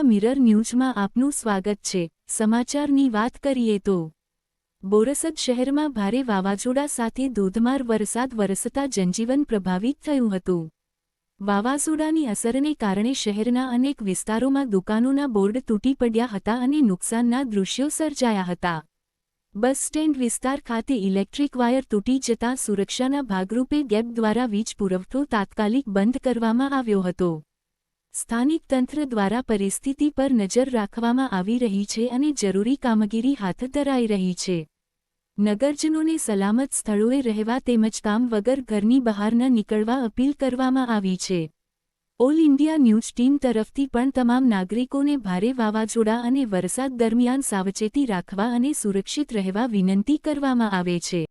India mirror ન્યૂઝમાં આપનું સ્વાગત છે। સમાચારની વાત કરીએ તો બોરસદ શહેરમાં ભારે વાવાઝોડા સાથે ધોધમાર વરસાદ વરસતા જનજીવન પ્રભાવિત થયું હતું। વાવાઝોડાની અસરને કારણે શહેરના અનેક વિસ્તારોમાં દુકાનોના બોર્ડ તૂટી પડ્યા હતા અને નુકસાનના દૃશ્યો સર્જાયા હતા। બસ સ્ટેન્ડ વિસ્તાર ખાતે ઇલેક્ટ્રિક વાયર તૂટી જતાં સુરક્ષાના ભાગરૂપે ગેપ દ્વારા વીજ પુરવઠો તાત્કાલિક બંધ કરવામાં આવ્યો હતો। સ્થાનિક તંત્ર દ્વારા પરિસ્થિતિ પર નજર રાખવામાં આવી રહી છે અને જરૂરી કામગીરી હાથ ધરાઈ રહી છે। નગરજનોને સલામત સ્થળોએ રહેવા તેમજ કામ વગર ઘરની બહાર ન નીકળવા અપીલ કરવામાં આવી છે। ઓલ ઇન્ડિયા ન્યૂઝ ટીમ તરફથી પણ તમામ નાગરિકોને ભારે વાવાઝોડા અને વરસાદ દરમિયાન સાવચેતી રાખવા અને સુરક્ષિત રહેવા વિનંતી કરવામાં આવે છે।